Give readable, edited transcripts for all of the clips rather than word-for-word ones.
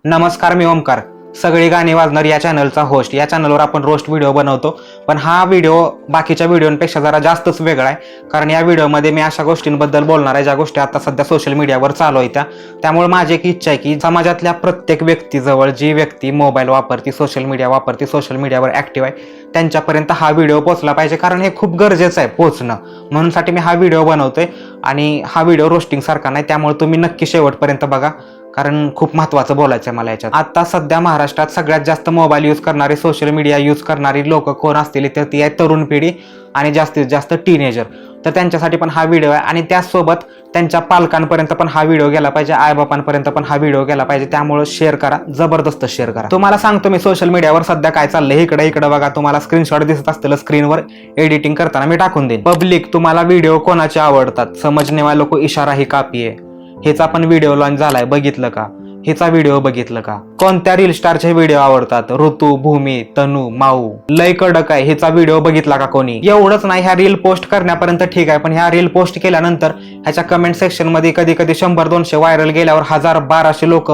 नमस्कार, मी ओमकार. सगळी गाणी वाजणार या चॅनलचा होस्ट. या चॅनलवर आपण रोस्ट व्हिडिओ बनवतो, पण हा व्हिडिओ बाकीच्या व्हिडिओंपेक्षा जरा जास्तच वेगळा आहे. कारण या व्हिडिओमध्ये मी अशा गोष्टींबद्दल बोलणार आहे ज्या गोष्टी आता सध्या सोशल मीडियावर चालू आहेत. त्यामुळे माझी एक इच्छा आहे की समाजातल्या प्रत्येक व्यक्तीजवळ, जी व्यक्ती मोबाईल वापरते, सोशल मीडिया वापरते, सोशल मीडियावर ॲक्टिव्ह आहे, त्यांच्यापर्यंत हा व्हिडिओ पोहोचला पाहिजे. कारण हे खूप गरजेचं आहे पोहोचणं. म्हणूनसाठी मी हा व्हिडिओ बनवतोय आणि हा व्हिडिओ रोस्टिंग सारखा नाही. त्यामुळे तुम्ही नक्की शेवटपर्यंत बघा, कारण खूप महत्त्वाचं बोलायचं आहे मला याच्यात. आता सध्या महाराष्ट्रात सगळ्यात जास्त मोबाईल यूज करणारे, सोशल मीडिया यूज करणारी लोक कोण असतील तर ती आहे तरुण पिढी आणि जास्तीत जास्त टीनेजर. तर त्यांच्यासाठी पण हा व्हिडिओ आहे आणि त्याचसोबत त्यांच्या पालकांपर्यंत पण हा व्हिडिओ गेला पाहिजे, आईबापांपर्यंत पण हा व्हिडिओ गेला पाहिजे. त्यामुळे शेअर करा, जबरदस्त शेअर करा. तुम्हाला सांगतो मी सोशल मीडियावर सध्या काय चाललंय. इकडे बघा, तुम्हाला स्क्रीनशॉट दिसत असतील स्क्रीनवर. एडिटिंग करताना मी टाकून देईन. पब्लिक, तुम्हाला व्हिडिओ कोणाचे आवडतात? समजने वालों को इशारा ही काफी है. हेचा पण व्हिडिओ लॉन्च झालाय, बघितलं का? हिचा व्हिडिओ बघितलं का? कोणत्या रील स्टारचे व्हिडिओ आवडतात? ऋतू, भूमी, तनू, माऊ. लय कडक आहे, हिचा व्हिडिओ बघितला का कोणी? एवढंच नाही, ह्या रील पोस्ट करण्यापर्यंत ठीक आहे, पण ह्या रील पोस्ट केल्यानंतर ह्याच्या कमेंट सेक्शन मध्ये कधी 100-200 व्हायरल गेल्यावर 1000-1200 लोक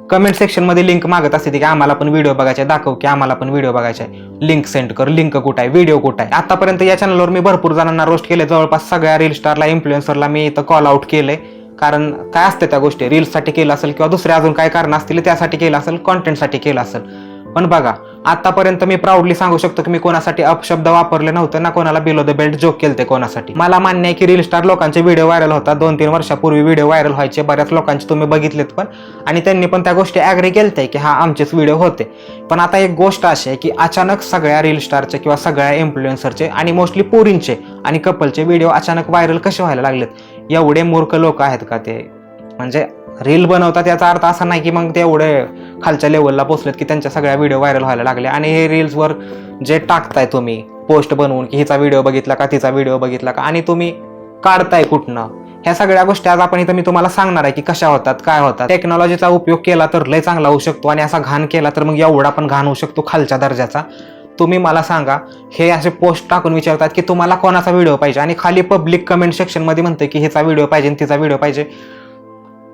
कमेंट सेक्शन मध्ये लिंक मागत असते की आम्हाला पण व्हिडिओ बघायचा, दाखव की आम्हाला पण व्हिडिओ बघायचा आहे, लिंक सेंड कर. लिंक कुठे आहे? व्हिडिओ कुठे आहे? आतापर्यंत या चॅनलवर मी भरपूर जणांना रोस्ट केले. जवळपास सगळ्या रील स्टारला, इन्फ्लुएन्सरला मी इथं कॉल आउट केले. कारण काय असते त्या गोष्टी, रील्ससाठी केलं असेल किंवा दुसऱ्या अजून काय कारण असतील त्यासाठी केलं असेल, कॉन्टेंटसाठी केलं असेल. पण बघा, आतापर्यंत मी प्राऊडली सांगू शकतो की मी कोणासाठी अपशब्द वापरले नव्हते ना, कोणाला बिलो द बेल्ट जोक केलते कोणासाठी. मला मान्य आहे की रील स्टार लोकांचे व्हिडिओ व्हायरल होतात. 2-3 वर्षापूर्वी व्हिडिओ व्हायरल व्हायचे, बऱ्याच लोकांचे तुम्ही बघितलेत पण, आणि त्यांनी पण त्या गोष्टी ॲग्री केलते की हा आमचेच व्हिडिओ होते. पण आता एक गोष्ट अशी आहे की अचानक सगळ्या रील स्टारचे किंवा सगळ्या इन्फ्लुएन्सरचे आणि मोस्टली पोरींचे आणि कपलचे व्हिडिओ अचानक व्हायरल कसे व्हायला लागलेत? एवढे मूर्ख लोक आहेत का ते? म्हणजे रील बनवतात याचा अर्थ असा नाही की मग ते एवढे खालच्या लेवलला पोहोचलेत की त्यांच्या सगळ्या व्हिडिओ व्हायरल व्हायला लागले. आणि हे रील्सवर जे टाकताय तुम्ही पोस्ट बनवून की हिचा व्हिडिओ बघितला का, तिचा व्हिडिओ बघितला का, आणि तुम्ही काढताय कुठनं, ह्या सगळ्या गोष्टी आज आपण इथं मी तुम्हाला सांगणार आहे की कशा होतात, काय होतात. टेक्नॉलॉजीचा उपयोग केला तर लय चांगला होऊ शकतो आणि असा घाण केला तर मग एवढा पण घाण होऊ शकतो, खालच्या दर्जाचा. तुम्ही मला सांगा, हे असे पोस्ट टाकून विचारतात की तुम्हाला कोणाचा व्हिडिओ पाहिजे, आणि खाली पब्लिक कमेंट सेक्शन मध्ये म्हणतं की हिचा व्हिडिओ पाहिजे, तिचा व्हिडिओ पाहिजे.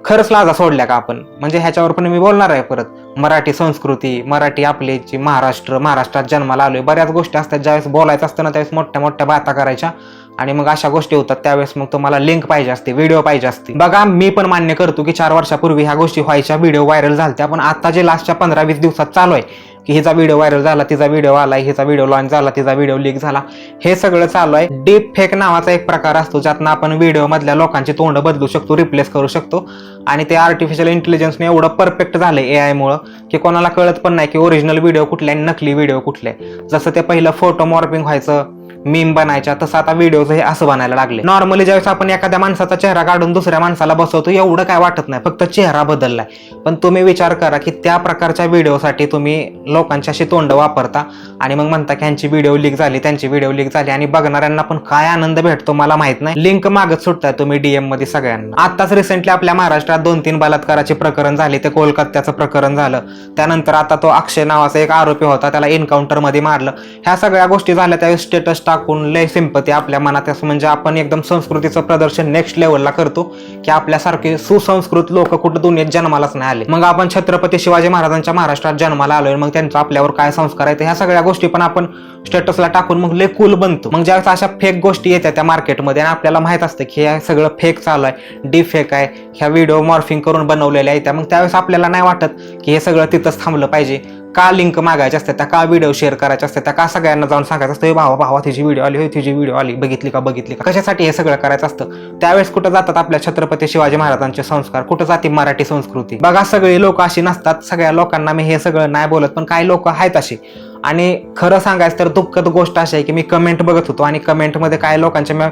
खरंच लाजा सोडल्या का आपण? म्हणजे ह्याच्यावर पण मी बोलणार आहे परत. मराठी संस्कृती, मराठी आपली जी महाराष्ट्रात जन्माला आलोय. बऱ्याच गोष्टी असतात ज्यावेळेस बोलायचं असतं ना, त्यावेळेस मोठ्या मोठ्या बाता करायच्या, आणि मग अशा गोष्टी होतात. त्यावेळेस मग तुम्हाला लिंक पाहिजे असते, व्हिडिओ पाहिजे असते. बघा, मी पण मान्य करतो की 4 वर्षापूर्वी ह्या गोष्टी व्हायच्या, व्हिडिओ व्हायरल झालत्या. पण आता जे लास्टच्या 15-20 दिवसात चालू आहे की हिचा व्हिडिओ व्हायरल झाला, तिचा व्हिडिओ आलाय, हिचा व्हिडिओ लॉन्च झाला, तिचा व्हिडिओ लीक झाला, हे सगळं चालू आहे. डीप फेक नावाचा एक प्रकार असतो, ज्यातनं आपण व्हिडिओ मधल्या लोकांची तोंड बदलू शकतो, रिप्लेस करू शकतो. आणि ते आर्टिफिशियल इंटेलिजन्सने एवढं परफेक्ट झालंय AI मुळे की कोणाला कळत पण नाही की ओरिजिनल व्हिडिओ कुठले आणि नकली व्हिडिओ कुठले. जसं ते पहिलं फोटो मॉर्फिंग व्हायचं, मीम बनायच्या, तसं आता व्हिडिओज हे असं बनायला लागले. नॉर्मली ज्यावेळेस आपण एखाद्या माणसाचा चेहरा काढून दुसऱ्या माणसाला बसवतो, एवढं काय वाटत नाही, फक्त चेहरा बदललाय. पण तुम्ही विचार करा की त्या प्रकारच्या व्हिडिओसाठी तुम्ही लोकांची अशी तोंड वापरता आणि मग म्हणता की ह्यांची व्हिडिओ लीक झाली, त्यांची व्हिडिओ लीक झाली, आणि बघणाऱ्यांना पण काय आनंद भेटतो मला माहित नाही. लिंक मागत सुटताय तुम्ही DM मध्ये सगळ्यांना. आताच रिसेंटली आपल्या महाराष्ट्रात 2-3 बलात्काराचे प्रकरण झाले. ते कोलकात्याचं प्रकरण झालं, त्यानंतर आता तो अक्षय नावाचा एक आरोपी होता, त्याला एन्काउंटर मध्ये मारलं. ह्या सगळ्या गोष्टी झाल्या, त्यावेळेस स्टेटस टाकून लय सिंपती आपल्या मनात. असं म्हणजे आपण एकदम संस्कृतीचं प्रदर्शन नेक्स्ट लेवलला करतो की आपल्यासारखे सुसंस्कृत लोक कुठं दुनियेत जन्मालाच नाही आले. मग आपण छत्रपती शिवाजी महाराजांच्या महाराष्ट्रात जन्माला आलोय, मग त्यांचा आपल्यावर काय संस्कार आहेत, ह्या सगळ्या गोष्टी पण आपण स्टेटसला टाकून मग लय कूल बनतो. मग ज्यावेळेस अशा फेक गोष्टी येतात त्या मार्केटमध्ये आणि आपल्याला माहित असतं की हे सगळं फेक चालू आहे, डीप फेक आहे, ह्या व्हिडिओ मॉर्फिंग करून बनवलेल्या आहेत, मग त्यावेळेस आपल्याला नाही वाटत की हे सगळं तिथंच थांबलं पाहिजे. का लिंक मागायच्या असतात त्या, का व्हिडिओ शेअर करायचे असतात त्या, का सगळ्यांना जाऊन सांगायचं असतं भावा तिची व्हिडिओ आली, तिची व्हिडिओ आली, बघितली का, कशासाठी हे सगळं करायचं असतं? त्यावेळेस कुठं जातात आपल्या छत्रपती शिवाजी महाराजांचे संस्कार, कुठं जाते मराठी संस्कृती? बघा, सगळे लोक अशी नसतात. सगळ्या लोकांना मी हे सगळं नाही बोलत, पण काही लोक आहेत अशी. आणि खरं सांगायचं तर दुःखद गोष्ट अशी आहे की मी कमेंट बघत होतो आणि कमेंटमध्ये काही लोकांच्या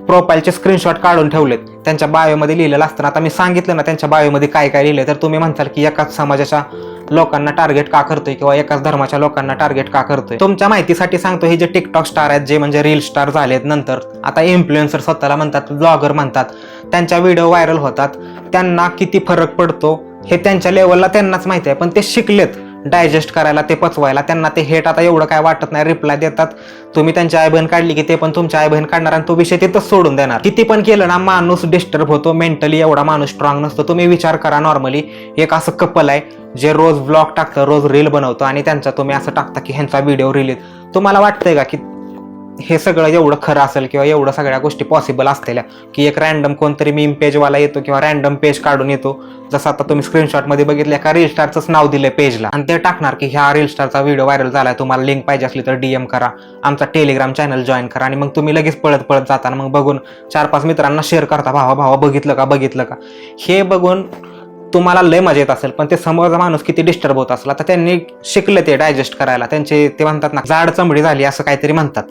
प्रोफाईलचे स्क्रीनशॉट काढून ठेवलेत, त्यांच्या बायोमध्ये लिहिलेलं असतं. आता मी सांगितलं ना त्यांच्या बायोमध्ये काय काय लिहिलंय, तर तुम्ही म्हणताल की एकाच समाजाच्या लोकांना टार्गेट का करतोय किंवा एकाच धर्माच्या लोकांना टार्गेट का करतोय. तुमच्या माहितीसाठी सांगतो, हे जे टिकटॉक स्टार आहेत, जे म्हणजे रील स्टार झालेत, नंतर आता इन्फ्लुएन्सर स्वतःला म्हणतात, ब्लॉगर म्हणतात, त्यांच्या व्हिडिओ व्हायरल होतात, त्यांना किती फरक पडतो हे त्यांच्या लेवलला त्यांनाच माहिती आहे. पण ते शिकलेत डायजेस्ट करायला, ते पचवायला. त्यांना ते हेट आता एवढं काय वाटत नाही, रिप्लाय देतात. तुम्ही त्यांची आई बहीण काढली की ते पण तुमची आई बहीण काढणार आणि तो विषय तिथंच सोडून देणार. किती पण केलं ना, माणूस डिस्टर्ब होतो मेंटली, एवढा माणूस स्ट्रॉंग नसतो. तुम्ही विचार करा, नॉर्मली एक असं कपल आहे जे रोज ब्लॉग टाकतं, रोज रील बनवतं आणि त्यांचा तुम्ही असं टाकता की ह्यांचा व्हिडिओ रिलीज. तुम्हाला वाटतंय का की हे सगळं एवढं खरं असेल किंवा एवढं सगळ्या गोष्टी पॉसिबल असलेल्या, की एक रॅन्डम कोणतरी मीम पेजवाला येतो किंवा रॅन्डम पेज काढून येतो, जसं आता तुम्ही स्क्रीनशॉटमध्ये बघितलं, एका रील स्टारचंच नाव दिलंय पेजला आणि ते टाकणार की ह्या रील स्टारचा व्हिडिओ व्हायरल झालाय, तुम्हाला लिंक पाहिजे असली तर DM करा, आमचा टेलिग्राम चॅनल जॉईन करा. आणि मग तुम्ही लगेच पळत पळत जाताना मग बघून 4-5 मित्रांना शेअर करता, भावा बघितलं का. हे बघून तुम्हाला लय मजा येत असेल, पण ते समोरचा माणूस किती डिस्टर्ब होत असला तर त्यांनी शिकलं ते डायजेस्ट करायला. त्यांचे ते म्हणतात ना, जाड चमडी झाली असं काहीतरी म्हणतात.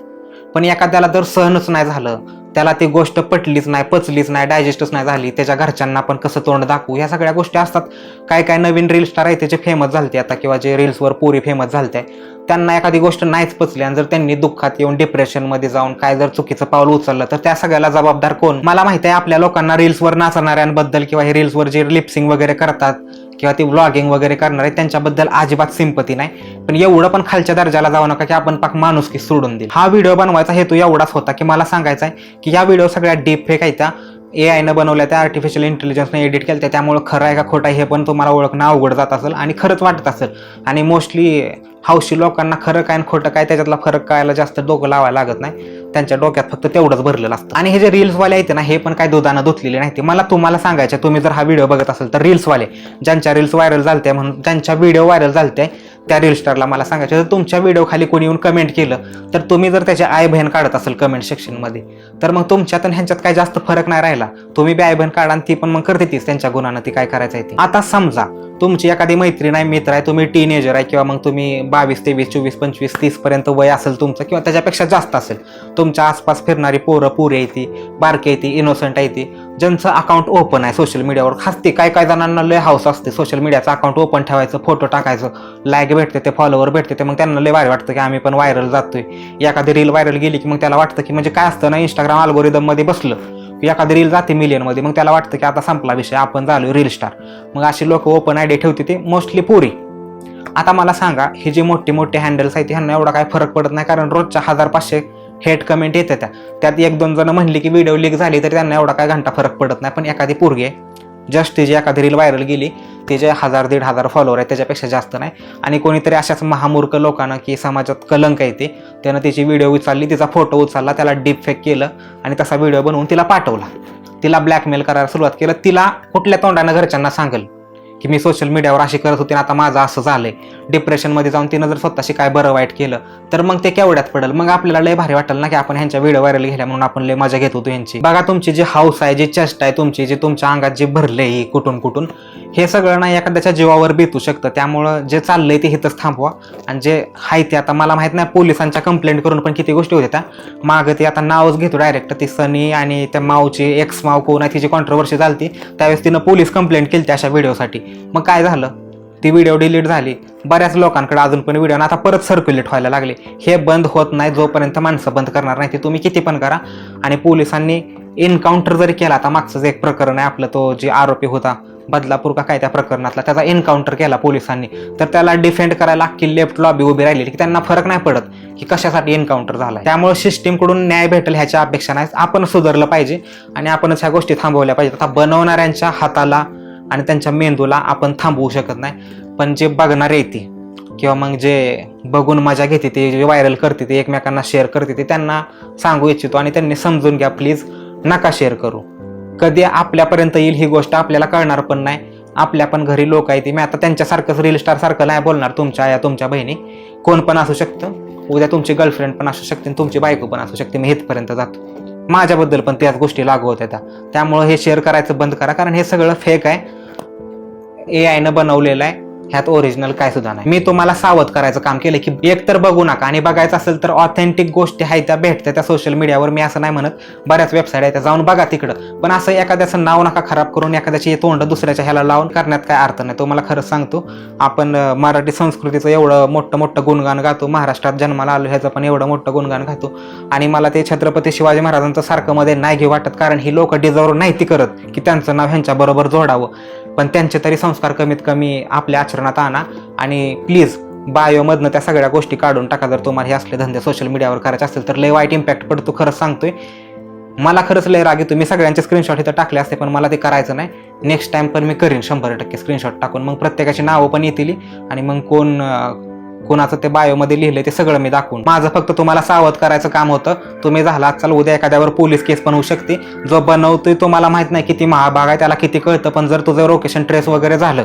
पण एखाद्याला जर सहनच नाही झालं, त्याला ती गोष्ट पटलीच नाही, पचलीच नाही, डायजेस्टच नाही झाली, त्याच्या घरच्यांना पण कसं तोंड दाखवू, ह्या सगळ्या गोष्टी असतात. काय रील रील स्टार आहे त्याचे फेमस झालते आता, किंवा जे रील्सवर पुरी फेमस झालते, त्यांना एखादी गोष्ट नाहीच पचली आणि जर त्यांनी दुःखात येऊन डिप्रेशनमध्ये जाऊन काय जर चुकीचं पाऊल उचललं तर त्या सगळ्याला जबाबदार कोण? मला माहिती आहे आपल्या लोकांना रील्सवर नाचणाऱ्यांबद्दल किंवा हे रील्सवर जे लिपसिंग वगैरे करतात किंवा ती व्लॉगिंग वगैरे करणार आहे त्यांच्याबद्दल अजिबात सिंपती नाही, पण एवढं पण खालच्या दर्जाला जाऊ नका की आपण पाक माणुसकी सोडून देईल. हा व्हिडिओ बनवायचा हेतू एवढाच होता की मला सांगायचा आहे की या व्हिडिओ सगळ्या डीप फेक आहेत, त्या AI बनवल्या, त्या आर्टिफिशियल इंटेलिजन्सने एडिट केल्या, त्यामुळे खरं आहे का खोटं आहे हे पण तुम्हाला ओळखणं अवघड जात असेल आणि खरंच वाटत असेल. आणि मोस्टली हौशी लोकांना खरं काय आणि खोटं काय त्याच्यातला फरक कळायला जास्त डोकं लावायला लागत नाही, त्यांच्या डोक्यात फक्त तेवढंच भरलेलं असतं. आणि हे जे रील्सवाले आहेत ना, हे पण काय दुधानं धुतलेले नाही. मला तुम्हाला सांगायचं, तुम्ही जर हा व्हिडिओ बघत असेल तर रील्सवाले ज्यांच्या रील्स व्हायरल झालते म्हणून त्यांच्या व्हिडिओ व्हायरल झालते त्या रील स्टारला मला सांगायचं, जर तुमच्या व्हिडिओ खाली कोणी येऊन कमेंट केलं तर तुम्ही जर त्याची आई बहीण काढत असेल कमेंट सेक्शनमध्ये, तर मग तुमच्यात आणि ह्यांच्यात काय जास्त फरक नाही राहिला. तुम्ही बी आई बहीण काढा आणि ती पण मग करते तीच त्यांच्या गुणानं ती काय करायचं आहे ती. आता समजा तुमची एखादी मैत्रीण आहे, मित्र आहे, तुम्ही टीनेजर आहे किंवा मग तुम्ही 22, 23, 24, 25, 30 पर्यंत वय असेल तुमचं किंवा त्याच्यापेक्षा जास्त असेल, तुमच्या आसपास फिरणारी पोरं पुरी आहे ती, बारकी आहे ती, इनोसंट आहे ती, ज्यांचं अकाउंट ओपन आहे सोशल मीडियावर. खास ते काय जणांना लय हाऊस असते सोशल मीडियाचं अकाउंट ओपन ठेवायचं, फोटो टाकायचं, लाईक भेटते, ते फॉलोवर भेटते, ते मग त्यांना लय भारी वाटतं की आम्ही पण व्हायरल जातोय. एखादी रील व्हायरल गेली की मग त्याला वाटतं की म्हणजे काय असतं ना, इंस्टाग्राम अल्गोरिदम मध्ये बसलं की एखादी रील जाते मिलियनमध्ये, मग त्याला वाटतं की आता संपला विषय, आपण झालो रील स्टार. मग अशी लोक ओपन आयडी ठेवते, ते मोस्टली पुरी. आता मला सांगा, हे जे मोठे मोठे हँडल्स आहेत ह्यांना एवढा काय फरक पडत नाही, कारण रोजच्या 1000-500 हेट कमेंट येते त्यात 1-2 जण म्हणली की व्हिडिओ लीक झाली तर त्यांना एवढा काय घंटा फरक पडत नाही. पण एखादी पोरगी आहे जस्ट तिची एखादी रील व्हायरल गेली, तिचे 1000-1500 फॉलोअर आहेत, त्याच्यापेक्षा जास्त नाही, आणि कोणीतरी अशाच महामूर्ख लोकांना की समाजात कलंक येते त्यानं तिची व्हिडिओ उचलली, तिचा फोटो उचलला, त्याला डीप फेक केलं आणि तसा व्हिडिओ बनवून तिला पाठवला, तिला ब्लॅकमेल करायला सुरुवात केलं. तिला कुठल्या तोंडानं घरच्यांना सांगेल की मी सोशल मीडियावर अशी करत होते आता माझं असं झालंय, डिप्रेशनमध्ये जाऊन तिनं जर स्वतःशी काय बरं वाईट केलं तर मग ते केवढ्यात पडेल. मग आपल्याला लय भारी वाटेल ना की आपण ह्यांच्या व्हिडिओ व्हायरल गेल्या म्हणून आपण लय मजा घेत होतो यांची. बघा, तुमची जी हाऊस आहे, जी चेष्टा आहे तुमची, जे तुमच्या अंगात जे भरले कुठून हे सगळं नाही एखाद्याच्या जीवावर बेतू शकतं. त्यामुळं जे चाललंय ते हिथंच थांबवा. आणि जे आहे ते आता मला माहित नाही, पोलिसांच्या कंप्लेंट करून पण किती गोष्टी होत्या मागं. ते आता नावच घेतो डायरेक्ट, ती सनी आणि त्या मावची एक्स माव कोण आहे तिची कॉन्ट्रोवर्सी झाली, त्यावेळेस तिनं पोलीस कंप्लेंट केली अशा व्हिडिओसाठी. मग काय झालं, ती व्हिडिओ डिलीट झाली. बऱ्याच लोकांकडे अजून पण व्हिडिओ आता परत सर्क्युलेट व्हायला लागले. हे बंद होत नाही जोपर्यंत माणसं बंद करणार नाही, ते तुम्ही किती पण करा. आणि पोलिसांनी एन्काउंटर जरी केला, आता मागचंच एक प्रकरण आहे आपलं, तो जे आरोपी होता बदलापूर का काय त्या प्रकरणातला, त्याचा एन्काउंटर केला पोलिसांनी, तर त्याला डिफेंड करायला अख्खी लेफ्ट लॉबी उभी राहिली की त्यांना फरक नाही पडत की कशासाठी एन्काउंटर झाला. त्यामुळे सिस्टीमकडून न्याय भेटेल ह्याच्या अपेक्षा नाही, आपण सुधारलं पाहिजे आणि आपणच ह्या गोष्टी थांबवल्या पाहिजेत. आता बनवणाऱ्यांच्या हाताला आणि त्यांच्या मेंदूला आपण थांबवू शकत नाही, पण जे बघणारे येते किंवा मग जे बघून मजा घेते, ते जे व्हायरल करते, ते एकमेकांना शेअर करते, ते त्यांना सांगू इच्छितो आणि त्यांनी समजून घ्या, प्लीज नका शेअर करू. कधी आपल्यापर्यंत येईल ही गोष्ट आपल्याला कळणार पण नाही. आपल्या पण घरी लोक आहेत, मी आता त्यांच्यासारखंच रील स्टार सारखं नाही बोलणार, तुमच्या आया तुमच्या बहिणी कोण पण असू शकतं, उद्या तुमची गर्लफ्रेंड पण असू शकते, तुमची बायको पण असू शकते. मी इथपर्यंत जातो, माझ्याबद्दल पण त्याच गोष्टी लागू होत्या. त्यामुळे हे शेअर करायचं बंद करा, कारण हे सगळं फेक आहे, AI न बनवलेलं आहे, ह्यात ओरिजिनल काय सुद्धा नाही. मी तुम्हाला सावध करायचं काम केलं की एक तर बघू नका, आणि बघायचं असेल तर ऑथेंटिक गोष्टी आहेत त्या भेटतात त्या सोशल मीडियावर. मी असं नाही म्हणत, बऱ्याच वेबसाईट आहेत त्या, जाऊन बघा तिकडं. पण असं एखाद्याचं नाव नका खराब करून एखाद्याची तोंड दुसऱ्याच्या ह्याला लावून करण्यात काय अर्थ नाही. तुम्हाला खरंच सांगतो, आपण मराठी संस्कृतीचं एवढं मोठं गुणगान गातो, महाराष्ट्रात जन्माला आलो ह्याचं पण एवढं मोठं गुणगान गातो, आणि मला ते छत्रपती शिवाजी महाराजांचं सारखं मध्ये नाही घेऊ वाटत, कारण ही लोक डिझर्व नाही ती करत की त्यांचं नाव ह्यांच्या बरोबर जोडावं. पण त्यांचे तरी संस्कार कमीत कमी आपल्या आचरणात आणा. आणि प्लीज बायोमधनं त्या सगळ्या गोष्टी काढून टाका. जर तुम्हाला हे असले धंदे सोशल मीडियावर करायचे असतील तर लय वाईट इम्पॅक्ट पडतो, खरंच सांगतोय. मला खरंच लय राग येतो. मी सगळ्यांचे स्क्रीनशॉट इथं टाकले असते, पण मला ते करायचं नाही. नेक्स्ट टाइम पण मी करीन 100% स्क्रीनशॉट टाकून. मग प्रत्येकाची नावं पण येतील आणि मग कोणाचं ते बायोमध्ये लिहिलंय ते सगळं मी दाखवून. माझं फक्त तुम्हाला सावध करायचं काम होतं. तुम्ही झाला चल उद्या एखाद्यावर पोलीस केस पण होऊ शकते. जो बनवतोय तो मला माहित नाही किती महाभाग आहे, त्याला किती कळतं, पण जर तुझं लोकेशन ट्रेस वगैरे झालं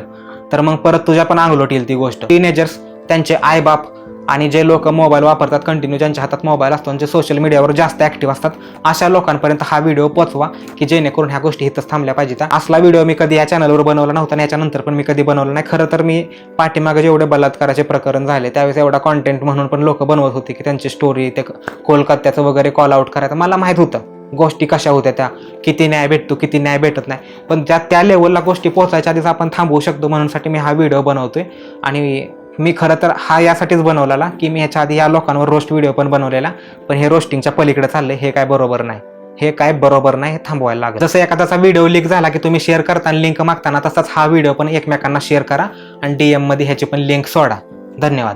तर मग परत तुझ्या पण अंगलोट येईल ती गोष्ट. टीनेजर्स, त्यांचे आईबाप आणि जे लोक मोबाईल वापरतात कंटिन्यू, ज्यांच्या हातात मोबाईल असतो आणि जे सोशल मीडियावर जास्त ऍक्टिव्ह असतात, अशा लोकांपर्यंत हा व्हिडिओ पोहोचवा की जेणेकरून ह्या गोष्टी इथंच थांबल्या पाहिजेत. असला व्हिडिओ मी कधी या चॅनलवर बनवला नव्हता आणि याच्यानंतर पण मी कधी बनवला नाही. खरं तर मी पाठीमागे जेवढे बलात्काराचे प्रकरण झाले त्यावेळेस एवढा कॉन्टेंट म्हणून पण लोक बनवत होते की त्यांची स्टोरी, ते कोलकात्याचं वगैरे कॉल आउट करायचं. मला माहित होतं गोष्टी कशा होत्या, त्या किती न्याय भेटतो किती न्याय भेटत नाही, पण त्या लेवलला गोष्टी पोहोचायच्या आधीच आपण थांबवू शकतो म्हणूनसाठी मी हा व्हिडिओ बनवतोय. आणि मी खरं तर हा यासाठीच बनवलेला की मी ह्याच्या आधी या लोकांवर रोस्ट व्हिडिओ पण बनवलेला, पण हे रोस्टिंगच्या पलीकडे चाललंय. हे काय बरोबर नाही, हे थांबवायला लागेल. जसं एखाद्याचा व्हिडिओ लीक झाला की तुम्ही शेअर करताना लिंक मागताना, तसाच हा व्हिडिओ पण एकमेकांना शेअर करा आणि DM मध्ये ह्याची पण लिंक सोडा. धन्यवाद.